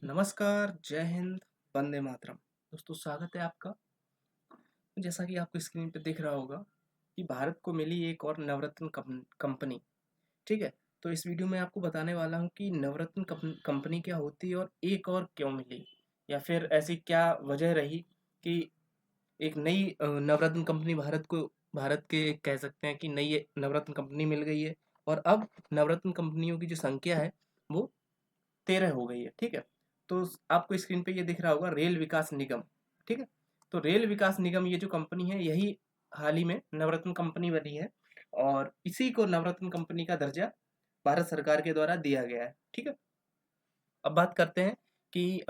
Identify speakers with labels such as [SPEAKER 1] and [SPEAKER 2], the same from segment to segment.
[SPEAKER 1] नमस्कार, जय हिंद, वंदे मातरम। दोस्तों स्वागत है आपका। जैसा कि आपको स्क्रीन पे दिख रहा होगा कि भारत को मिली एक और नवरत्न कंपनी, ठीक है? तो इस वीडियो में आपको बताने वाला हूँ कि नवरत्न कंपनी क्या होती है और एक और क्यों मिली? या फिर ऐसी क्या वजह रही कि एक नई नवरत्न कंपनी भारत के कह सकते हैं कि नई नवरत्न कंपनी मिल गई है और अब नवरत्न कंपनियों की जो संख्या है वो 13 हो गई है, ठीक है? तो आपको स्क्रीन पे ये दिख रहा होगा रेल विकास निगम, ठीक है? तो रेल विकास निगम ये जो कंपनी है यही हाल ही में नवरत्न कंपनी बनी है और इसी को नवरत्न कंपनी का दर्जा भारत सरकार के द्वारा दिया गया है, ठीक है? अब बात करते हैं कि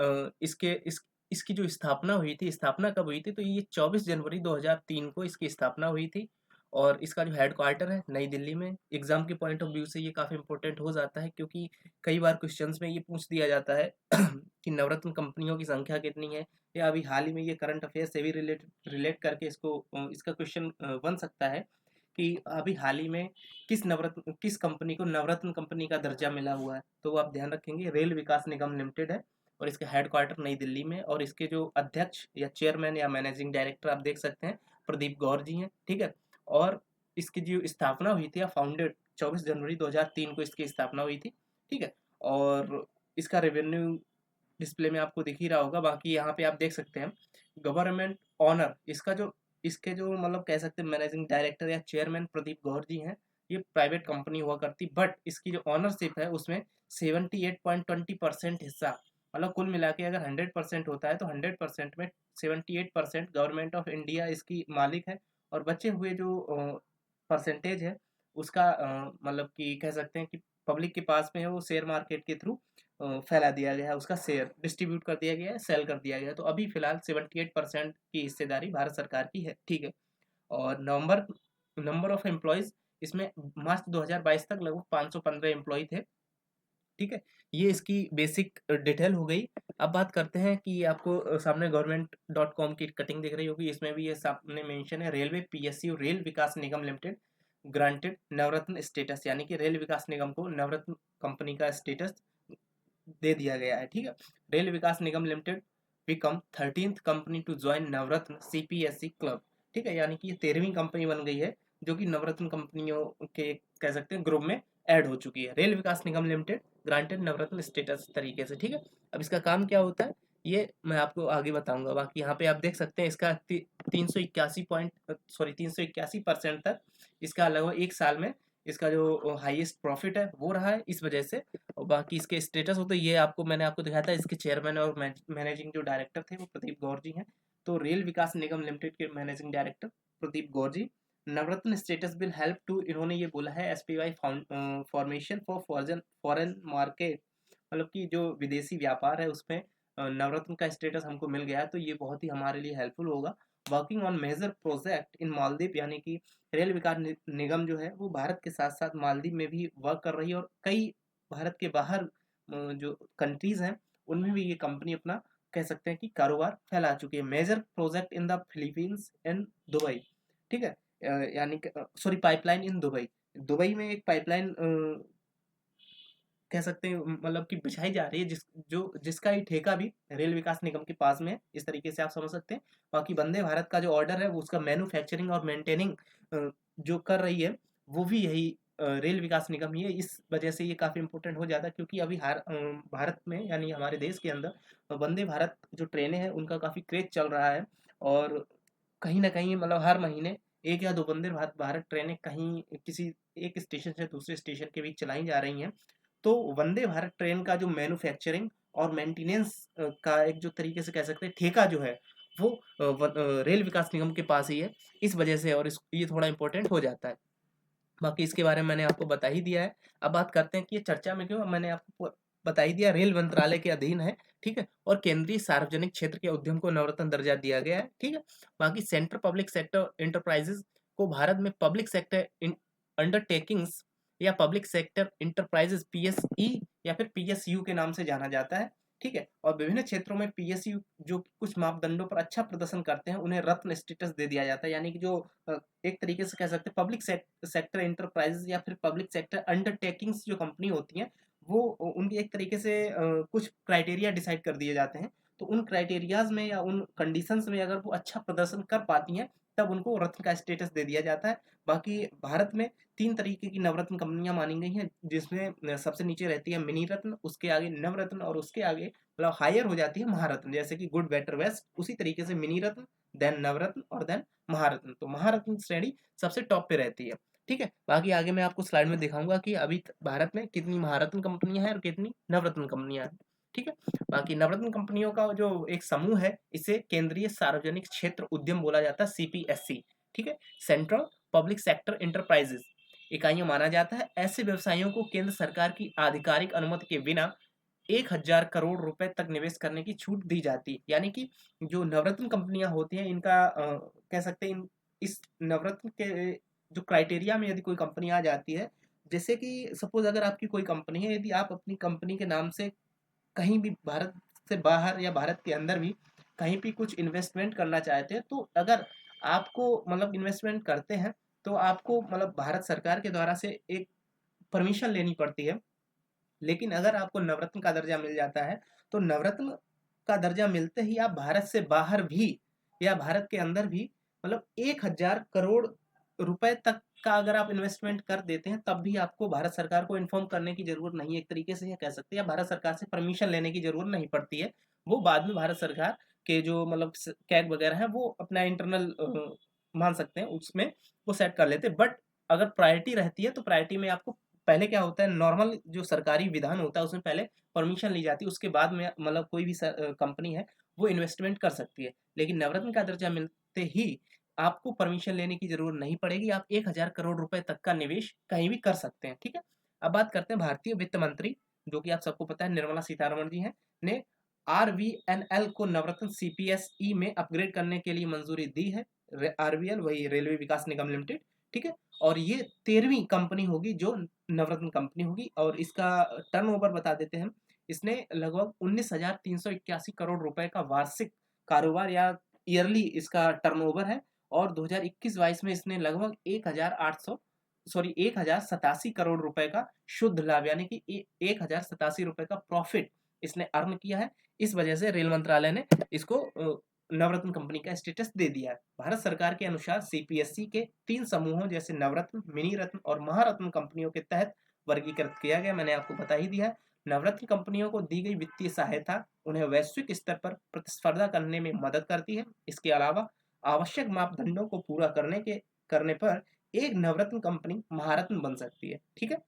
[SPEAKER 1] इसकी जो स्थापना हुई थी, स्थापना कब हुई थी? तो ये 24 जनवरी 2003 को इसकी स्थापना हुई थी और इसका जो हेडक्वार्टर है नई दिल्ली में। एग्ज़ाम के पॉइंट ऑफ व्यू से ये काफ़ी इम्पोर्टेंट हो जाता है क्योंकि कई बार क्वेश्चंस में ये पूछ दिया जाता है कि नवरत्न कंपनियों की संख्या कितनी है? या अभी हाल ही में ये करंट अफेयर से भी रिलेट रिलेट करके इसका क्वेश्चन बन सकता है कि अभी हाल ही में किस कंपनी को नवरत्न कंपनी का दर्जा मिला हुआ है? तो वो आप ध्यान रखेंगे रेल विकास निगम लिमिटेड है और इसका हेडक्वार्टर नई दिल्ली में और इसके जो अध्यक्ष या चेयरमैन या मैनेजिंग डायरेक्टर आप देख सकते हैं प्रदीप गौर जी हैं, ठीक है? और इसकी जो स्थापना हुई थी या फाउंडेड 24 जनवरी 2003 को इसकी स्थापना हुई थी, ठीक है? और इसका रेवेन्यू डिस्प्ले में आपको दिख ही रहा होगा। बाकी यहाँ पे आप देख सकते हैं गवर्नमेंट ऑनर इसके जो मतलब कह सकते हैं मैनेजिंग डायरेक्टर या चेयरमैन प्रदीप गौर जी हैं। ये प्राइवेट कंपनी हुआ करती बट इसकी जो ओनरशिप है उसमें 78.20% हिस्सा मतलब कुल मिला के अगर 100% होता है तो 100% में 78% गवर्नमेंट ऑफ इंडिया इसकी मालिक है और बचे हुए जो परसेंटेज है उसका मतलब कि कह सकते हैं कि पब्लिक के पास में है वो शेयर मार्केट के थ्रू फैला दिया गया है, उसका शेयर डिस्ट्रीब्यूट कर दिया गया है, सेल कर दिया गया है। तो अभी फिलहाल 78% की हिस्सेदारी भारत सरकार की है, ठीक है? और नंबर ऑफ एम्प्लॉइज़ इसमें मार्च 2022 तक लगभग 515 एम्प्लॉयी थे, ठीक है? ये इसकी बेसिक डिटेल हो गई। अब बात करते हैं कि आपको सामने गवर्नमेंट.कॉम की कटिंग दिख रही होगी, इसमें भी ये सामने मेंशन है railway PSU rail Vikas Nigam limited granted नवरत्न स्टेटस यानी कि रेल विकास निगम को नवरत्न कंपनी का स्टेटस दे दिया गया है, ठीक है? Rail Vikas Nigam Limited become 13th company to join Navratna CPSE club, ठीक है? यानी कि ये 13वीं कंपनी बन गई है जो कि नवरत्न कंपनियों के कह सकते हैं ग्रुप में ऐड हो चुकी है। Rail Vikas Nigam limited granted नवरत्न स्टेटस तरीके से, ठीक है? अब इसका काम क्या होता है ये मैं आपको आगे बताऊंगा। बाकी यहाँ पे आप देख सकते हैं इसका 381% तक इसका लगभग एक साल में इसका जो हाईएस्ट प्रॉफिट है वो रहा है इस वजह से। और बाकी इसके स्टेटस होते ये मैंने आपको दिखाया था इसके चेयरमैन और मैनेजिंग जो डायरेक्टर थे वो प्रदीप गौर जी हैं। तो रेल विकास निगम लिमिटेड के managing director Pradeep Gaur ji. Navratna status will help to इन्होंने ये बोला है SPV formation for foreign market मतलब कि जो विदेशी व्यापार है उसमें नवरत्न का स्टेटस हमको मिल गया है तो ये बहुत ही हमारे लिए हेल्पफुल होगा। Working on major project in Maldives यानी कि रेल विकास निगम जो है वो भारत के साथ साथ मालदीव में भी वर्क कर रही है और कई भारत के बाहर जो कंट्रीज हैं उनमें भी ये कंपनी अपना कह सकते हैं कि कारोबार फैला चुकी है। Major project in the Philippines and Dubai, ठीक है? यानी sorry pipeline in Dubai, Dubai में एक पाइपलाइन कह सकते हैं मतलब कि बिछाई जा रही है जिसका ही ठेका भी रेल विकास निगम के पास में है, इस तरीके से आप समझ सकते हैं। बाकी वंदे भारत का जो ऑर्डर है वो उसका मैन्युफैक्चरिंग और मेंटेनिंग जो कर रही है वो भी यही रेल विकास निगम ही है। इस वजह से ये काफ़ी इंपॉर्टेंट हो जाता है क्योंकि अभी भारत में यानी हमारे देश के अंदर वंदे भारत जो ट्रेनें हैं उनका काफ़ी क्रेज चल रहा है और कहीं न कहीं मतलब हर महीने 1 या 2 वंदे भारत ट्रेनें कहीं किसी एक स्टेशन से दूसरे स्टेशन के बीच चलाई जा रही हैं। तो वंदे भारत ट्रेन का जो मैन्युफैक्चरिंग और मेंटेनेंस का एक जो तरीके से कह सकते हैं ठेका जो है वो रेल विकास निगम के पास ही है। इस वजह से और ये थोड़ा इम्पोर्टेंट हो जाता है। बाकी इसके बारे में मैंने आपको बता ही दिया है। अब बात करते हैं कि ये चर्चा में क्यों मैंने आपको बता ही दिया रेल मंत्रालय के अधीन है, ठीक है? और केंद्रीय सार्वजनिक क्षेत्र के उद्यम को नवरत्न दर्जा दिया गया है, ठीक है? बाकी सेंट्रल पब्लिक सेक्टर एंटरप्राइजेज को भारत में पब्लिक सेक्टर अंडरटेकिंग्स या पब्लिक सेक्टर इंटरप्राइजेज पीएसई या फिर पीएसयू के नाम से जाना जाता है, ठीक है? और विभिन्न क्षेत्रों में पीएसयू जो कुछ मापदंडों पर अच्छा प्रदर्शन करते हैं उन्हें रत्न स्टेटस दे दिया जाता है। यानी कि जो एक तरीके से कह सकते हैं पब्लिक सेक्टर एंटरप्राइजेज या फिर पब्लिक सेक्टर अंडरटेकिंग्स जो कंपनी होती हैं वो उनकी एक तरीके से कुछ क्राइटेरिया डिसाइड कर दिए जाते हैं। तो उन क्राइटेरियाज़ में या उन कंडीशंस में अगर वो अच्छा प्रदर्शन कर पाती हैं, तब उनको रत्न का स्टेटस दे दिया जाता है। बाकी भारत में 3 तरीके की नवरत्न कंपनियाँ मानी गई हैं, जिसमें सबसे नीचे रहती है मिनी रत्न, उसके आगे नवरत्न और उसके आगे मतलब हायर हो जाती है महारत्न, जैसे कि गुड, बेटर, बेस्ट। उसी तरीके से मिनी रत्न, देन नवरत्न और देन महारत्न। तो महारत्न श्रेणी सबसे टॉप पे रहती है। ठीक है? बाकी आगे मैं आपको स्लाइड में दिखाऊँगा कि अभी भारत में कितनी महारत्न कंपनियाँ हैं और कितनी नवरत्न कंपनियाँ हैं। ठीक है? बाकी नवरत्न कंपनियों का जो एक समूह है, इसे केंद्रीय सार्वजनिक क्षेत्र उद्यम बोला जाता है, सीपीएससी। ठीक है? सेंट्रल पब्लिक सेक्टर एंटरप्राइजेज इकाइयाँ माना जाता है। ऐसे व्यवसायों को केंद्र सरकार की आधिकारिक अनुमति के बिना 1000 करोड़ रुपए तक निवेश करने की छूट दी जाती है। यानी कि जो नवरत्न कंपनियाँ होती हैं, इनका कह सकते हैं इस नवरत्न के जो क्राइटेरिया में यदि कोई कंपनी आ जाती है, जैसे कि सपोज़ अगर आपकी कोई कंपनी है, यदि आप अपनी कंपनी के नाम से कहीं भी भारत से बाहर या भारत के अंदर भी कहीं भी कुछ इन्वेस्टमेंट करना चाहते हैं, तो अगर आपको मतलब इन्वेस्टमेंट करते हैं, तो आपको मतलब भारत सरकार के द्वारा से एक परमिशन लेनी पड़ती है। लेकिन अगर आपको नवरत्न का दर्जा मिल जाता है, तो नवरत्न का दर्जा मिलते ही आप भारत से बाहर भी या भारत के अंदर भी मतलब 1000 करोड़ रुपए तक का अगर आप इन्वेस्टमेंट कर देते हैं, तब भी आपको भारत सरकार को इन्फॉर्म करने की ज़रूरत नहीं है। एक तरीके से ये कह सकते हैं, या भारत सरकार से परमिशन लेने की ज़रूरत नहीं पड़ती है। वो बाद में भारत सरकार के जो मतलब कैग वगैरह है, वो अपना इंटरनल मान सकते हैं, उसमें वो सेट कर लेते हैं। बट अगर प्रायोरिटी रहती है, तो प्रायोरिटी में आपको पहले क्या होता है, नॉर्मल जो सरकारी विधान होता है उसमें पहले परमिशन ली जाती है, उसके बाद में मतलब कोई भी कंपनी है वो इन्वेस्टमेंट कर सकती है। लेकिन नवरत्न का दर्जा मिलते ही आपको परमिशन लेने की जरूरत नहीं पड़ेगी, आप 1000 करोड़ रुपए तक का निवेश कहीं भी कर सकते हैं। ठीक है? अब बात करते हैं भारतीय वित्त मंत्री, जो कि आप सबको पता है निर्मला सीतारमण जी हैं, ने आरवीएनएल को नवरत्न सीपीएसई में अपग्रेड करने के लिए मंजूरी दी है। आरवीएल वही रेलवे विकास निगम लिमिटेड। ठीक है? और ये 13वीं कंपनी होगी जो नवरत्न कंपनी होगी, और इसका टर्नओवर बता देते हैं हम। इसने लगभग 19,381 करोड़ रुपए का वार्षिक कारोबार या ईयरली इसका टर्नओवर है, और 2021-22 में इसने लगभग 1087 करोड़ रुपए का शुद्ध लाभ यानी कि 1087 रुपए का प्रॉफिट इसने अर्न किया है। इस वजह से रेल मंत्रालय ने इसको नवरत्न कंपनी का स्टेटस दे दिया है। भारत सरकार के अनुसार सीपीएससी के 3 समूहों जैसे नवरत्न, मिनी रत्न और महारत्न कंपनियों के तहत वर्गीकृत किया गया। मैंने आपको बता ही दिया है। नवरत्न कंपनियों को दी गई वित्तीय सहायता उन्हें वैश्विक स्तर पर प्रतिस्पर्धा करने में मदद करती है। इसके अलावा आवश्यक मापदंडों को पूरा करने पर एक नवरत्न कंपनी महारत्न बन सकती है। ठीक है?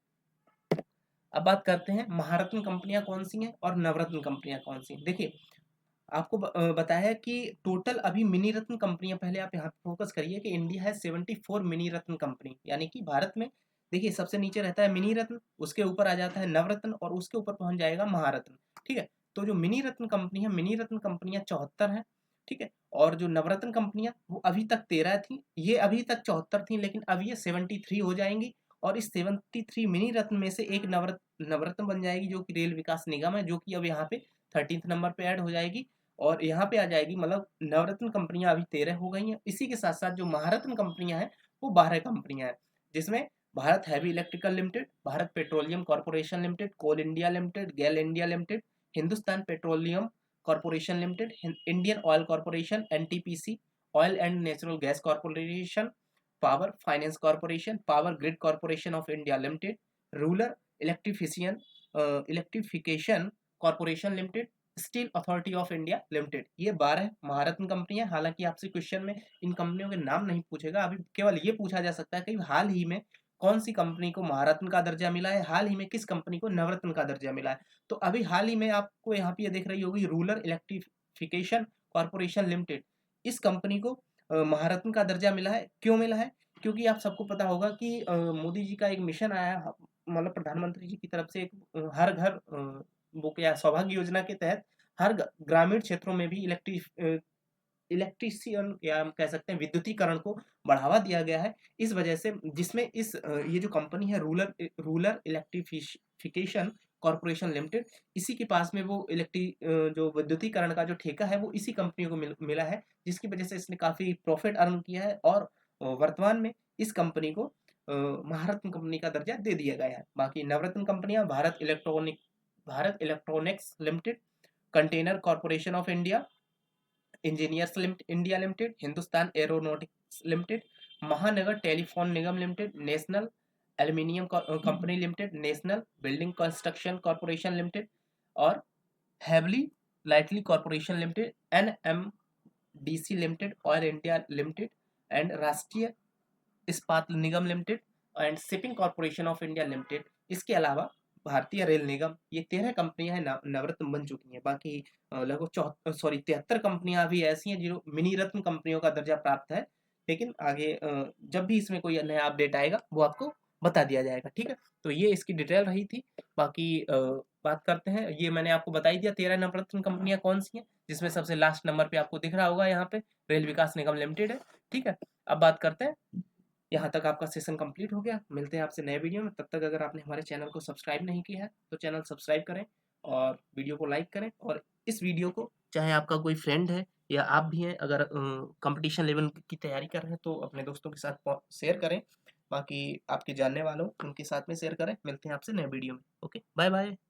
[SPEAKER 1] अब बात करते हैं महारत्न कंपनियां कौन सी हैं और नवरत्न कंपनियां कौन सी हैं। देखिए, आपको बताया कि टोटल अभी मिनी रत्न कंपनियां, पहले आप यहाँ पे फोकस करिए कि इंडिया है 74 मिनी रत्न कंपनी, यानी कि भारत में देखिए सबसे नीचे रहता है मिनी रत्न, उसके ऊपर आ जाता है नवरत्न और उसके ऊपर पहुंच जाएगा महारत्न। ठीक है? तो जो मिनी रत्न कंपनी है, मिनी रत्न कंपनियां 74 हैं। ठीक है? और जो नवरत्न कंपनियां वो अभी तक 13 थी, ये अभी तक 74 थी, लेकिन अब ये 73 हो जाएंगी। और इस 73 मिनी रत्न में से एक नवरत्न बन जाएगी, जो कि रेल विकास निगम है, जो कि अब यहाँ पे 13th नंबर पे ऐड हो जाएगी। और यहाँ पे आ जाएगी, मतलब नवरत्न कंपनियां अभी 13 हो गई हैं। इसी के साथ साथ जो महारत्न कंपनियां हैं वो 12 कंपनियां हैं, जिसमें Bharat heavy electrical limited, Bharat petroleum corporation limited, coal India limited, GAIL India limited, Hindustan petroleum corporation limited, Indian oil corporation, NTPC, oil and natural gas corporation, power finance corporation, power grid corporation of India limited, rural electrifician electrification corporation limited, steel authority of India limited. ये 12 महारत्न कंपनियां। हालांकि आपसे question में इन कंपनियों के नाम नहीं पूछेगा, अभी केवल ये पूछा जा सकता है कि हाल ही में कौन सी कंपनी को महारत्न का दर्जा मिला है, हाल ही में किस कंपनी को नवरत्न का दर्जा मिला है। तो अभी हाल ही में आपको यहाँ पे ये दिख रही होगी रूरल इलेक्ट्रिफिकेशन कॉर्पोरेशन लिमिटेड, इस कंपनी को महारत्न का दर्जा मिला है। क्यों मिला है? क्योंकि आप सबको पता होगा कि मोदी जी का एक मिशन आया, मतलब प्रधानमंत्री जी की तरफ से एक हर घर वो क्या सौभाग्य योजना के तहत हर ग्रामीण क्षेत्रों में भी इलेक्ट्रिशियन या हम कह सकते हैं विद्युतीकरण को बढ़ावा दिया गया है। इस वजह से जिसमें ये जो कंपनी है रूरल इलेक्ट्रिफिकेशन कॉर्पोरेशन लिमिटेड, इसी के पास में वो जो विद्युतीकरण का जो ठेका है वो इसी कंपनी को मिला है, जिसकी वजह से इसने काफ़ी प्रॉफिट अर्न किया है। और वर्तमान में इस कंपनी को महारत्न कंपनी का दर्जा दे दिया गया है। बाकी नवरत्न कंपनियां Bharat electronics limited, container corporation of India, engineers India limited, Hindustan aeronautics limited, Mahanagar telephone Nigam limited, national aluminium company limited, national building construction corporation limited और heavily lightly corporation limited, NMDC limited, oil India limited and Rashtriya Ispat Nigam limited and shipping corporation of India limited. इसके अलावा भारतीय rail निगम, ये 13 कंपनियां हैं नवरत्न बन चुकी हैं। बाकी लगभग 73 कंपनियां अभी ऐसी हैं जो मिनी रत्न कंपनियों का दर्जा प्राप्त है, लेकिन आगे जब भी इसमें कोई नया अपडेट आएगा वो आपको बता दिया जाएगा। ठीक है, तो ये इसकी डिटेल रही थी। बाकी बात करते हैं, ये मैंने आपको बता ही दिया 13 नवरत्न कंपनियां कौन सी हैं, जिसमें सबसे लास्ट नंबर पे आपको दिख रहा होगा यहाँ पे रेल विकास निगम लिमिटेड है। ठीक है, अब बात करते हैं, यहाँ तक आपका सेशन कंप्लीट हो गया। मिलते हैं आपसे नए वीडियो में, तब तक अगर आपने हमारे चैनल को सब्सक्राइब नहीं किया है तो चैनल सब्सक्राइब करें और वीडियो को लाइक करें। और इस वीडियो को, चाहे आपका कोई फ्रेंड है या आप भी हैं, अगर कंपटीशन लेवल की तैयारी कर रहे हैं तो अपने दोस्तों के साथ शेयर करें। बाकी आपके जानने वालों उनके साथ में शेयर करें। मिलते हैं आपसे नए वीडियो में। Okay, bye bye.